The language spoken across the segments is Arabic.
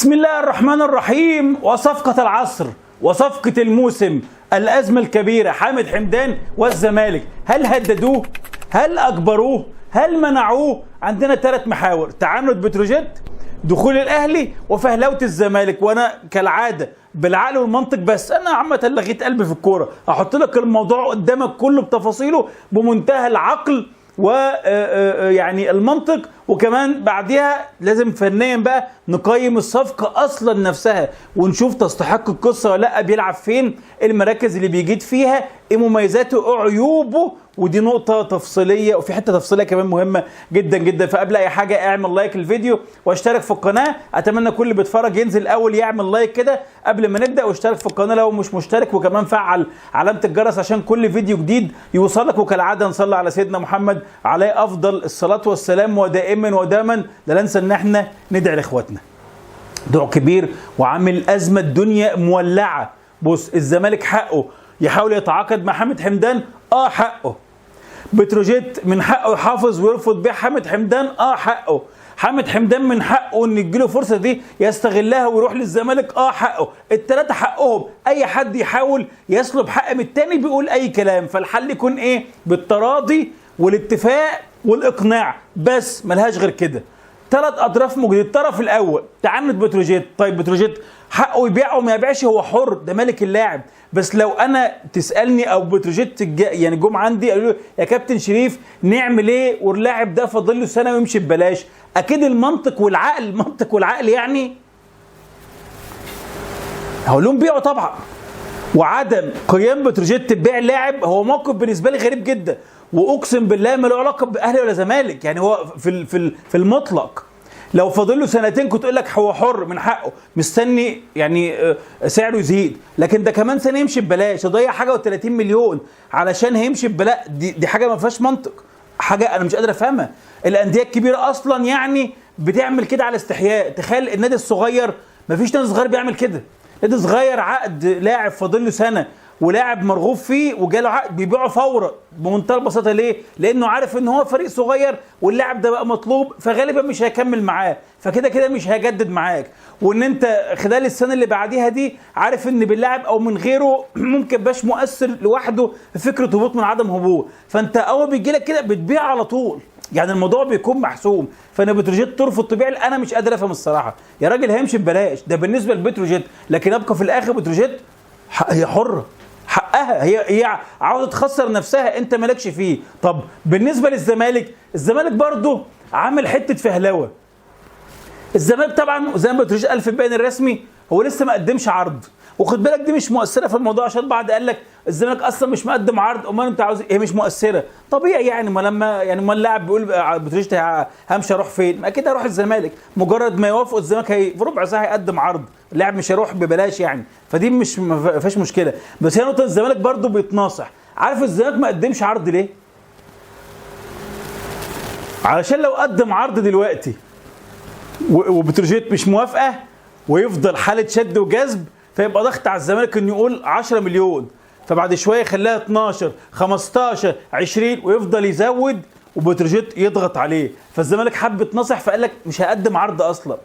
بسم الله الرحمن الرحيم. وصفقة العصر وصفقة الموسم، الأزمة الكبيرة، حامد حمدان والزمالك. هل هددوه؟ هل أجبروه؟ هل منعوه؟ عندنا 3 محاور: تعنت بتروجيت، دخول الأهلي، وفهلوة الزمالك. وأنا كالعادة بالعقل والمنطق، بس أنا عامة لغيت قلبي في الكورة، أحط لك الموضوع قدامك كله بتفاصيله بمنتهى العقل ويعني المنطق، وكمان بعدها لازم فنيا بقى نقيم الصفقة أصلا نفسها ونشوف تستحق القصة ولا لا، بيلعب فين، المراكز اللي بيجيد فيها، ايه مميزاته، ايه عيوبه. ودي نقطة تفصيلية، وفي حتة تفصيلية كمان مهمة جدا جدا. فقبل أي حاجة اعمل لايك للفيديو واشترك في القناة. أتمنى كل اللي بيتفرج ينزل الأول يعمل لايك كده قبل ما نبدأ، واشترك في القناة لو مش مشترك، وكمان فعل علامة الجرس عشان كل فيديو جديد يوصلك. وكالعادة نصلي على سيدنا محمد عليه أفضل الصلاة والسلام، ودائما ودائما لا ننسى إن احنا ندعي لإخواتنا. دعاء كبير وعامل أزمة، الدنيا مولعة. بص، الزمالك حقه يحاول يتعاقد مع حامد حمدان، حقه. بتروجيت من حقه يحافظ ويرفض بيع حامد حمدان، حقه. حامد حمدان من حقه ان يجيله فرصه دي يستغلها ويروح للزمالك، حقه. ال3 حقهم. اي حد يحاول يسلب حق من التاني بيقول اي كلام. فالحل يكون ايه؟ بالتراضي والاتفاق والاقناع، بس ملهاش غير كده. 3 اطراف موجودين. الطرف الاول تعنت بتروجيت. طيب بتروجيت حقه يبيع وما يبيعش، هو حر، ده مالك اللاعب. بس لو انا تسالني او بتروجيت يعني جم عندي قالوا لي يا كابتن شريف نعمل ايه واللاعب ده فاضل له سنه ويمشي ببلاش، اكيد المنطق والعقل يعني هقول لهم بيعوا طبعا. وعدم قيام بتروجيت ببيع لاعب هو موقف بالنسبه لي غريب جدا، واقسم بالله ما له علاقه باهلي ولا زمالك. يعني هو في المطلق لو فاضل له سنتين كنت اقول لك هو حر من حقه، مستني يعني سعره يزيد، لكن ده كمان سنه يمشي ببلاش، يضيع حاجه و30 مليون علشان هيمشي ببلاش. دي حاجه ما فيهاش منطق، حاجه انا مش قادر افهمها. الانديه الكبيره اصلا يعني بتعمل كده على استحياء. تخيل النادي الصغير، ما فيش نادي صغير بيعمل كده. نادي صغير عقد لاعب فاضل له سنه ولاعب مرغوب فيه وجاله عقد بيبيعه فورا بمنتهى البساطه. ليه؟ لانه عارف ان هو فريق صغير واللاعب ده بقى مطلوب، فغالبا مش هيكمل معاه، فكده كده مش هيجدد معاك. وان انت خلال السنه اللي بعديها دي عارف ان باللاعب او من غيره ممكن باش مؤثر لوحده في فكره هبوط من عدم هبوط، فانت اول بيجي لك كده بتبيع على طول. يعني الموضوع بيكون محسوم. فانا بتروجيت ترفض تبيع، انا مش قادر افهم الصراحه. يا راجل هيمشي ببلاش ده بالنسبه لبتروجيت، لكن ابقى في الاخر بتروجيت هي حره، حقها، هي عاوزه تخسر نفسها، انت مالكش فيه. طب بالنسبه للزمالك، الزمالك برضه عامل حته فهلوه. الزمالك طبعا زي ما بتروجيت قال في البيان الرسمي هو لسه ما قدمش عرض، وخد بالك دي مش مؤثره في الموضوع، عشان بعض قال لك الزمالك اصلا مش مقدم عرض، امال انت عاوز ايه؟ مش مؤثره طبيعي يعني. ما لما يعني ما اللاعب بيقول بتروجيت همشي اروح فين؟ ما اكيد هروح الزمالك. مجرد ما يوافقوا الزمالك في ربع ساعه هيقدم عرض، اللاعب مش هيروح ببلاش يعني. فدي مش ما فيهاش مشكله. بس هي نقطه الزمالك برضو بيتناصح. عارف الزمالك ما قدمش عرض ليه؟ علشان لو قدم عرض دلوقتي وبتروجيت مش موافقه ويفضل حاله شد وجذب، فيبقى ضغط على الزمالك انه يقول 10 مليون، فبعد شويه يخليها 12 15 20 ويفضل يزود وبتروجيت يضغط عليه. فالزمالك حب يتنصح فقال لك مش هقدم عرض اصلا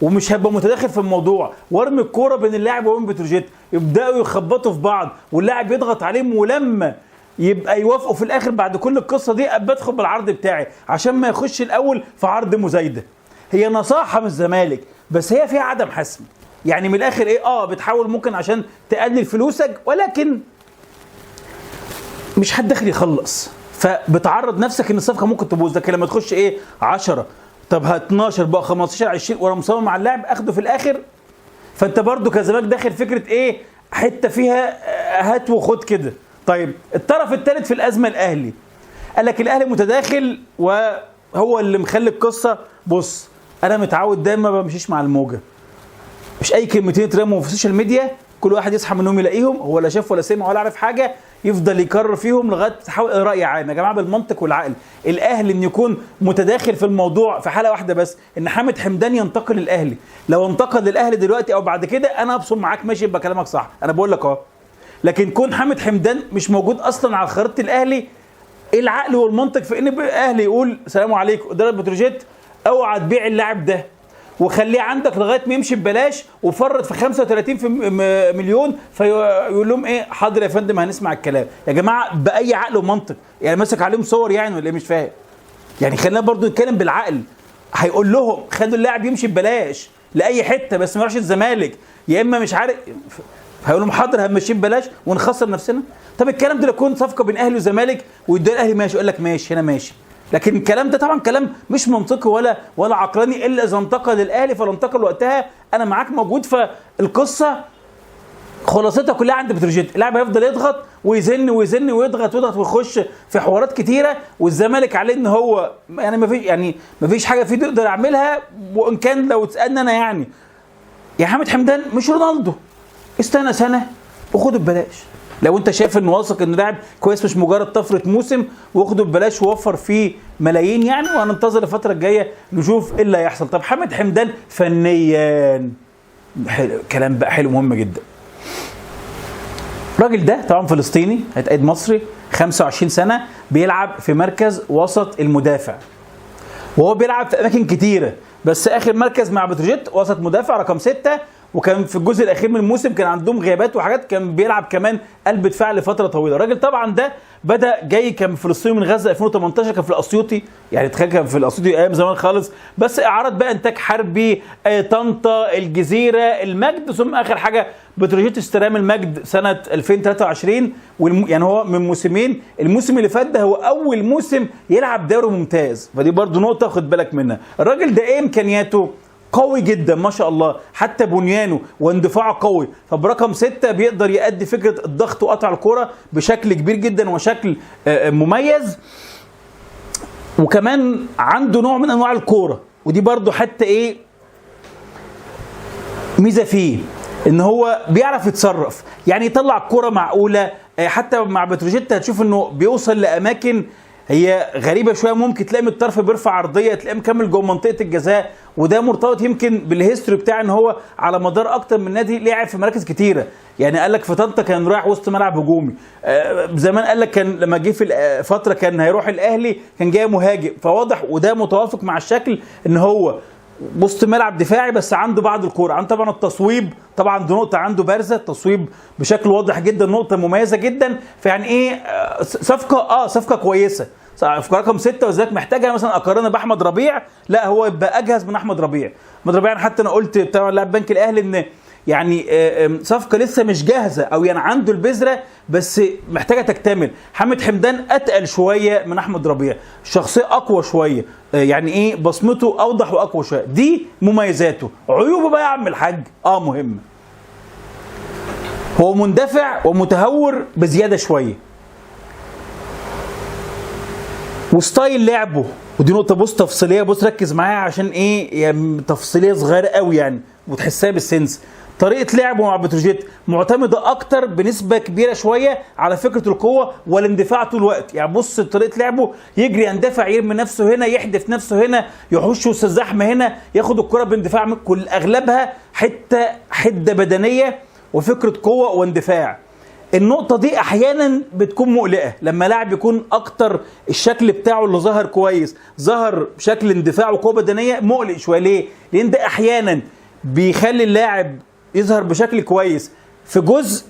ومش هبقى متداخل في الموضوع، وارمي الكوره بين اللاعب وبين بتروجيت، يبداوا يخبطوا في بعض واللاعب يضغط عليهم، ولما يبقى يوافقوا في الاخر بعد كل القصه دي بدخل بالعرض بتاعي عشان ما يخش الاول في عرض مزايده. هي نصاحه من الزمالك بس هي فيها عدم حسم. يعني من الاخر ايه، بتحاول ممكن عشان تقلل فلوسك، ولكن مش حد داخل يخلص، فبتعرض نفسك ان الصفقه ممكن تبوظ. لكن لما تخش 10 طب 12 بقى 15 20 وانا مصمم مع اللاعب اخده في الاخر، فانت برضو كزمالك داخل فكره حته فيها هات وخد كده. طيب الطرف الثالث في الازمه الاهلي، قال لك الاهلي متداخل وهو اللي مخلي القصه. بص انا متعود دايما ما بمشيش مع الموجه، مش اي كلمتين يترموا في السوشيال ميديا كل واحد يصحى من النوم يلاقيهم هو لا شاف ولا سمع ولا عارف حاجه يفضل يكرر فيهم لغايه تحول راي عام. يا جماعه بالمنطق والعقل، الاهلي ان يكون متداخل في الموضوع في حاله واحده بس، ان حامد حمدان ينتقل للاهلي. لو انتقل للاهلي دلوقتي او بعد كده انا ابصم معاك ماشي، يبقى كلامك صح، انا بقول لك لكن كون حامد حمدان مش موجود اصلا على خريطه الاهلي، ايه العقل والمنطق في ان الاهلي يقول سلام عليكم اداره بتروجيت اوعى تبيع اللاعب ده وخليه عندك لغايه ما يمشي ببلاش، وفرط في 35 في مليون، فيقول لهم ايه حاضر يا فندم هنسمع الكلام. يا جماعه باي عقل ومنطق يعني ماسك عليهم صور يعني ولا ايه؟ مش فاهم يعني. خلينا برضو نتكلم بالعقل. هيقول لهم خدوا اللاعب يمشي ببلاش لاي حته بس ما يروحش الزمالك، يا اما مش عارف، هيقول لهم حاضر هنمشيه ببلاش ونخسر نفسنا. طب الكلام ده لو يكون صفقه بين اهلي وزمالك ويدوا الاهلي ماشي، يقول لك ماشي هنا ماشي، لكن الكلام ده طبعا كلام مش منطقي ولا عقلاني، الا اذا انتقل الاهلي فلا انتقل وقتها انا معاك موجود. فالقصه خلاصتها كلها عند بتروجيت، اللاعب هيفضل يضغط ويزن ويزن ويضغط ويخش في حوارات كتيره، والزمالك عليه ان هو يعني ما فيش حاجه فيه يقدر يعملها. وان كان لو تسالني انا يعني يا حامد حمدان مش رونالدو، استنى سنه وخده ببلاش لو انت شايف انه واثق انه لاعب كويس مش مجرد طفره موسم، واخده ببلاش ووفر فيه ملايين يعني، وهننتظر الفتره الجايه نشوف ايه اللي هيحصل. طب حامد حمدان فنيا كلام بقى حلو مهم جدا. الراجل ده طبعا فلسطيني هيتقيد مصري، 25 سنه، بيلعب في مركز وسط المدافع، وهو بيلعب في اماكن كتيره، بس اخر مركز مع بتروجيت وسط مدافع رقم 6، وكان في الجزء الاخير من الموسم كان عندهم غيابات وحاجات، كان بيلعب كمان قلب دفاع لفتره طويله. الراجل طبعا ده بدا جاي كان فلسطيني من غزه 2018، كان في الاسيوطي يعني، تخيل كان في الاسيوطي ايام زمان خالص، بس اعارات بقى انتاج حربي، طنطا، الجزيره، المجد، ثم اخر حاجه بتروجيت اشتراه من المجد سنه 2023. يعني هو من موسمين، الموسم اللي فات ده هو اول موسم يلعب دوري ممتاز، فدي برضو نقطه خد بالك منها. الراجل ده ايه امكانياته؟ قوي جدا ما شاء الله، حتى بنيانه واندفاعه قوي، فبرقم 6 بيقدر يؤدي فكره الضغط وقطع الكره بشكل كبير جدا وشكل مميز، وكمان عنده نوع من انواع الكوره، ودي برضو حتى ايه ميزه فيه، ان هو بيعرف يتصرف، يعني يطلع الكوره معقوله. حتى مع بتروجيت هتشوف انه بيوصل لاماكن هي غريبه شويه، ممكن تلاقي من الطرف بيرفع عرضيه، تلاقيه مكمل جوه منطقه الجزاء، وده مرتبط يمكن بالهيستوري بتاع ان هو على مدار اكتر من نادي لعب في مراكز كتيره. يعني قال لك في طنطا كان رايح وسط ملعب هجومي، زمان قال لك كان لما جه في فتره كان هيروح الاهلي كان جاي مهاجم، فواضح وده متوافق مع الشكل ان هو وسط ملعب دفاعي بس عنده بعض الكوره. عنده طبعا التصويب، طبعا دي نقطه عنده بارزه، التصويب بشكل واضح جدا نقطه مميزه جدا. فيعني ايه صفقه كويسه في رقم 6، وذلك محتاجها مثلا اقارنها باحمد ربيع، لا هو يبقى اجهز من احمد ربيع. احمد ربيع حتى انا قلت بتاع لاعب بنك الاهلي ان يعني صفقه لسه مش جاهزه، او يعني عنده البذره بس محتاجه تكتمل. حامد حمدان اتقل شويه من احمد ربيع، الشخصيه اقوى شويه، يعني ايه بصمته اوضح واقوى شويه، دي مميزاته. عيوبه بقى يا عم الحاج مهمه، هو مندفع ومتهور بزياده شويه، وستايل لعبه، ودي نقطه بص تفصيليه، بص ركز معايا عشان ايه يعني تفصيليه صغيره قوي يعني وتحسها بالسنس. طريقه لعبه مع بتروجيت معتمده اكتر بنسبه كبيره شويه على فكره القوه والاندفاع طول الوقت. يعني بص طريقه لعبه يجري يندفع، يرمي نفسه هنا، يحدف نفسه هنا، يحوش وسط الزحمه هنا، ياخد الكره باندفاع، كل اغلبها حده بدنيه وفكره قوه واندفاع. النقطة دي أحيانا بتكون مقلقة لما لاعب يكون أكتر الشكل بتاعه اللي ظهر كويس، ظهر بشكل اندفاع وقوة بدنية، مقلق شوية. ليه؟ لأن ده أحيانا بيخلي اللاعب يظهر بشكل كويس في جزء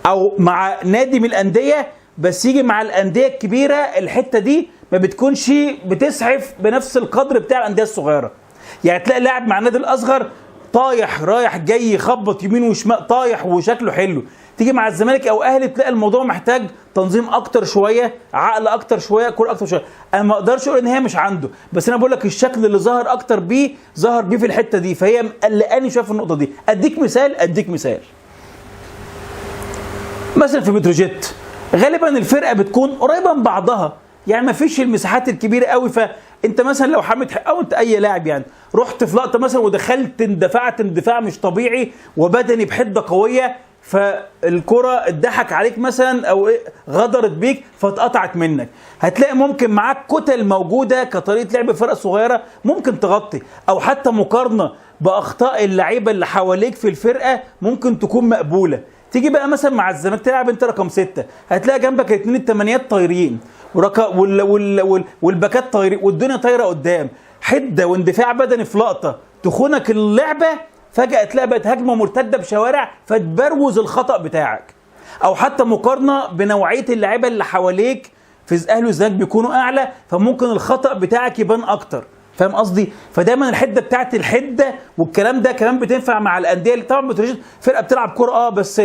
أو مع نادي من الأندية، بس يجي مع الأندية الكبيرة الحتة دي ما بتكونش بتسعف بنفس القدر بتاع الأندية الصغيرة. يعني تلاقي لاعب مع النادي الأصغر طايح رايح جاي يخبط يمين وشمال طايح وشكله حلو، تيجي مع الزمالك او اهلي تلاقي الموضوع محتاج تنظيم اكتر شويه، عقل اكتر شويه، كوره اكتر شويه. انا ما اقدرش اقول ان هي مش عنده، بس انا بقول لك الشكل اللي ظهر اكتر بيه ظهر بيه في الحته دي، فهي مقلقاني شويه في النقطه دي. اديك مثال مثلا في بتروجيت غالبا الفرقه بتكون قريبه من بعضها، يعني ما فيش المساحات الكبيره قوي. فانت مثلا لو حامد او انت اي لاعب يعني رحت في لقطه مثلا ودخلت اندفعت اندفاع مش طبيعي وبدني بحده قويه، فالكرة اتضحك عليك مثلا او غدرت بيك فاتقطعت منك، هتلاقي ممكن معاك كتل موجوده كطريقه لعب فرقه صغيره ممكن تغطي، او حتى مقارنه باخطاء اللعيبه اللي حواليك في الفرقه ممكن تكون مقبوله. تيجي بقى مثلا مع الزمالك تلعب انت رقم 6، هتلاقي جنبك الاثنين التمانيات طايرين والباكات طايرين والدنيا طايره قدام، حده واندفاع بدني في لقطه تخونك اللعبه، فجاه تلاقي بقت هجمه مرتده بشوارع فتبروز الخطا بتاعك. او حتى مقارنه بنوعيه اللعيبه اللي حواليك، في اهلي والزمالك بيكونوا اعلى فممكن الخطا بتاعك يبان اكتر. فاهم قصدي؟ فدايما الحده بتاعت الحده والكلام ده كمان بتنفع مع الانديه اللي طبعا بتريد فرقه بتلعب كوره بس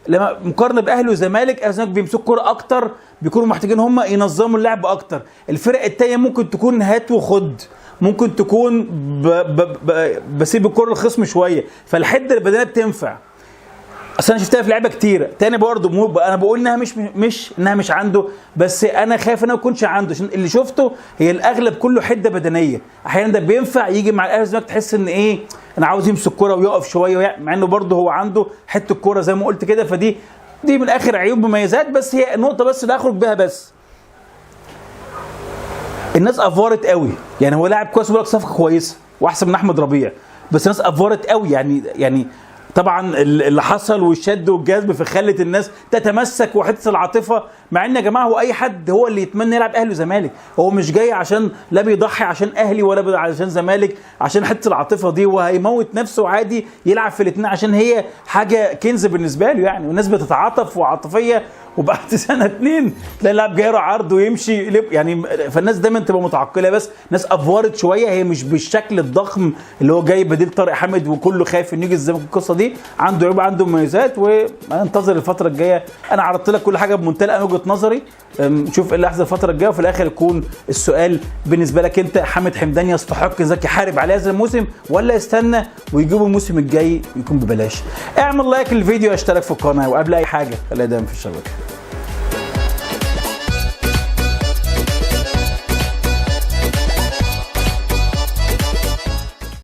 لما مقارنه باهلي وزمالك، اهلي وزمالك بيمسكوا كوره اكتر، بيكونوا محتاجين هم ينظموا اللعب اكتر. الفرق التانيه ممكن تكون هات وخد، ممكن تكون بسيب الكوره للخصم شويه، فالحده البدنيه بتنفع. اصل انا شفتها في لعيبه كتيره تاني برضه، انا بقول انها مش عنده، بس انا خايف انها ما تكونش عنده، عشان اللي شفته هي الاغلب كله حده بدنيه. احيانا ده بينفع يجي مع الاهلي والزمالك تحس ان ايه، انا عاوز يمسك كوره ويقف شويه، مع انه برضه هو عنده حته الكوره زي ما قلت كده. فدي من الاخر عيوب مميزات، بس هي نقطه بس اللي اخرج بيها. بس الناس افورت قوي، يعني هو لاعب كويس وبيلعب صفقه كويسه واحسن من احمد ربيع، بس الناس افورت قوي. يعني طبعا اللي حصل والشد والجذب فخلت الناس تتمسك وحته العاطفه، مع ان يا جماعه هو اي حد هو اللي يتمنى يلعب اهلي وزمالك، هو مش جاي عشان لا بيضحي عشان اهلي ولا عشان زمالك، عشان حته العاطفه دي، وهيموت نفسه عادي يلعب في الاثنين عشان هي حاجه كنز بالنسبه له يعني. والناس بتتعاطف وعاطفيه، وبعد سنه 2 تلاقي اللاعب جاي له عرض ويمشي يعني. فالناس دايما تبقى متعقله، بس ناس افورت شويه، هي مش بالشكل الضخم اللي هو جاي بديل طارق حامد وكله خايف انه يجي الزمالك. القصه دي عنده عيوب عنده مميزات، وانتظر الفتره الجايه. انا عرضت لك كل حاجه بمنتهى وجهه نظري، نشوف ايه اللي هيحصل الفتره الجايه، وفي الاخر يكون السؤال بالنسبه لك انت، حامد حمدان يستحق انك يحارب عليه هذا الموسم ولا يستنى ويجيبه الموسم الجاي يكون ببلاش؟ اعمل لايك للفيديو، اشترك في القناه، وقبل اي حاجه خليها دايما في الشبكه.